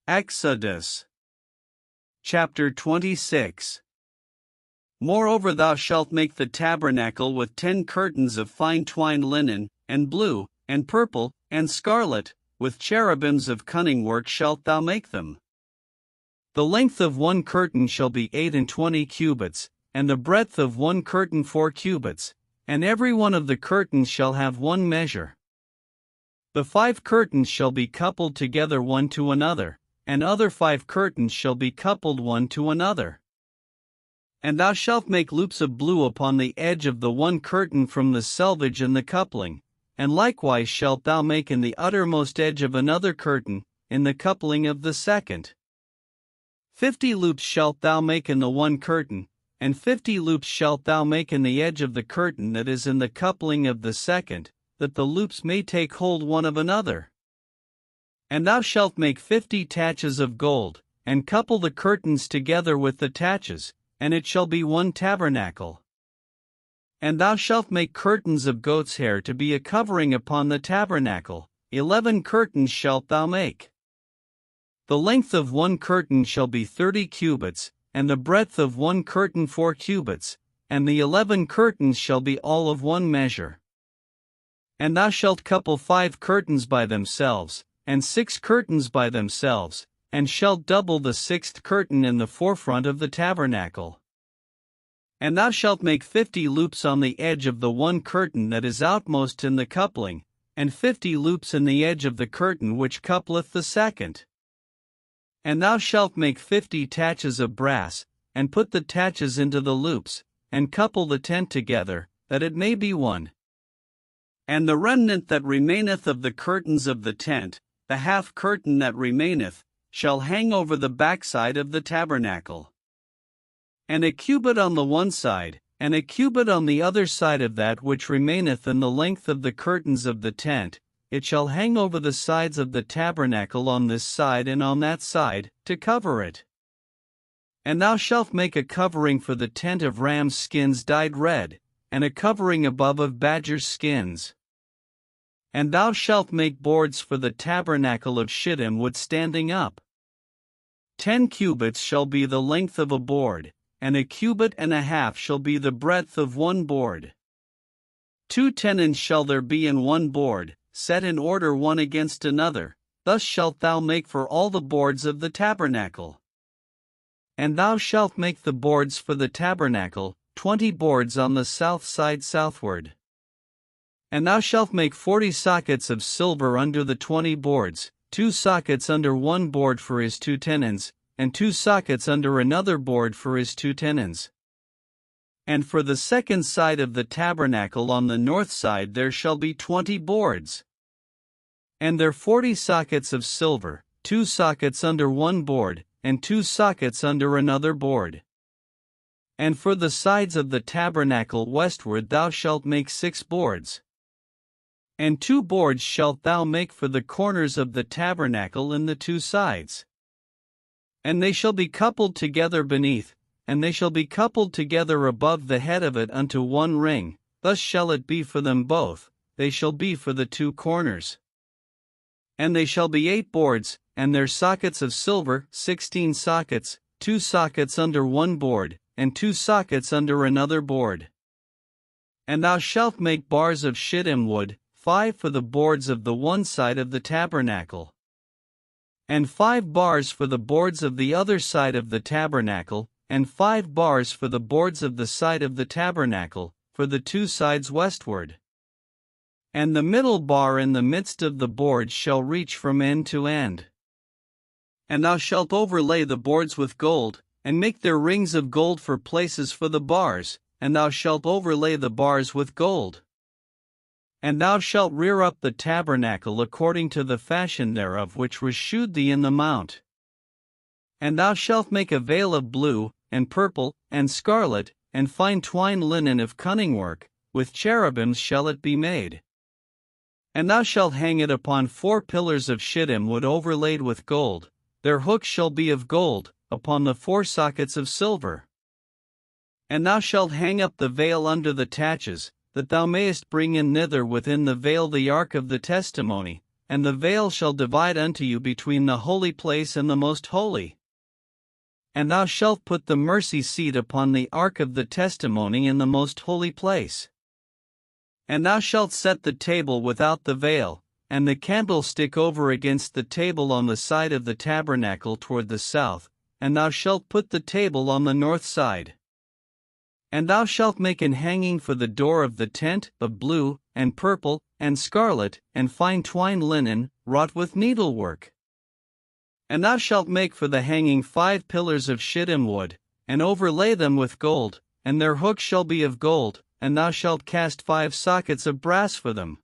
Exodus chapter 26. Moreover thou shalt make the tabernacle with 10 curtains of fine twined linen, and blue, and purple, and scarlet, with cherubims of cunning work shalt thou make them. The length of one curtain shall be 28 cubits, and the breadth of one curtain 4 cubits, and every one of the curtains shall have one measure. The 5 curtains shall be coupled together one to another, and other 5 curtains shall be coupled one to another. And thou shalt make loops of blue upon the edge of the one curtain from the selvage and the coupling, and likewise shalt thou make in the uttermost edge of another curtain, in the coupling of the second. 50 loops shalt thou make in the one curtain, and 50 loops shalt thou make in the edge of the curtain that is in the coupling of the second, that the loops may take hold one of another. And thou shalt make 50 taches of gold, and couple the curtains together with the taches, and it shall be one tabernacle. And thou shalt make curtains of goat's hair to be a covering upon the tabernacle, 11 curtains shalt thou make. The length of one curtain shall be 30 cubits, and the breadth of one curtain 4 cubits, and the 11 curtains shall be all of one measure. And thou shalt couple 5 curtains by themselves, and 6 curtains by themselves, and shalt double the 6th curtain in the forefront of the tabernacle. And thou shalt make 50 loops on the edge of the one curtain that is outmost in the coupling, and 50 loops in the edge of the curtain which coupleth the second. And thou shalt make 50 taches of brass, and put the taches into the loops, and couple the tent together, that it may be one. And the remnant that remaineth of the curtains of the tent, the half curtain that remaineth, shall hang over the backside of the tabernacle. And a cubit on the one side, and a cubit on the other side of that which remaineth in the length of the curtains of the tent, it shall hang over the sides of the tabernacle on this side and on that side, to cover it. And thou shalt make a covering for the tent of ram's skins dyed red, and a covering above of badger's skins. And thou shalt make boards for the tabernacle of shittim wood standing up. 10 cubits shall be the length of a board, and a cubit and a half shall be the breadth of one board. 2 tenons shall there be in one board, set in order one against another, thus shalt thou make for all the boards of the tabernacle. And thou shalt make the boards for the tabernacle, 20 boards on the south side southward. And thou shalt make 40 sockets of silver under the 20 boards, 2 sockets under one board for his 2 tenons, and 2 sockets under another board for his 2 tenons. And for the second side of the tabernacle on the north side there shall be 20 boards. And there 40 sockets of silver, 2 sockets under one board, and 2 sockets under another board. And for the sides of the tabernacle westward thou shalt make 6 boards. And 2 boards shalt thou make for the corners of the tabernacle in the 2 sides. And they shall be coupled together beneath, and they shall be coupled together above the head of it unto one ring, thus shall it be for them both, they shall be for the 2 corners. And they shall be 8 boards, and their sockets of silver, 16 sockets, 2 sockets under one board, and 2 sockets under another board. And thou shalt make bars of shittim wood, 5 for the boards of the one side of the tabernacle, and 5 bars for the boards of the other side of the tabernacle, and 5 bars for the boards of the side of the tabernacle, for the 2 sides westward. And the middle bar in the midst of the boards shall reach from end to end. And thou shalt overlay the boards with gold, and make their rings of gold for places for the bars, and thou shalt overlay the bars with gold. And thou shalt rear up the tabernacle according to the fashion thereof which was shewed thee in the mount. And thou shalt make a veil of blue, and purple, and scarlet, and fine twined linen of cunning work, with cherubims shall it be made. And thou shalt hang it upon 4 pillars of shittim wood overlaid with gold, their hooks shall be of gold, upon the 4 sockets of silver. And thou shalt hang up the veil under the taches, that thou mayest bring in thither within the veil the ark of the testimony, and the veil shall divide unto you between the holy place and the most holy. And thou shalt put the mercy seat upon the ark of the testimony in the most holy place. And thou shalt set the table without the veil, and the candlestick over against the table on the side of the tabernacle toward the south, and thou shalt put the table on the north side. And thou shalt make an hanging for the door of the tent, of blue, and purple, and scarlet, and fine twined linen, wrought with needlework. And thou shalt make for the hanging 5 pillars of shittim wood, and overlay them with gold, and their hooks shall be of gold, and thou shalt cast 5 sockets of brass for them.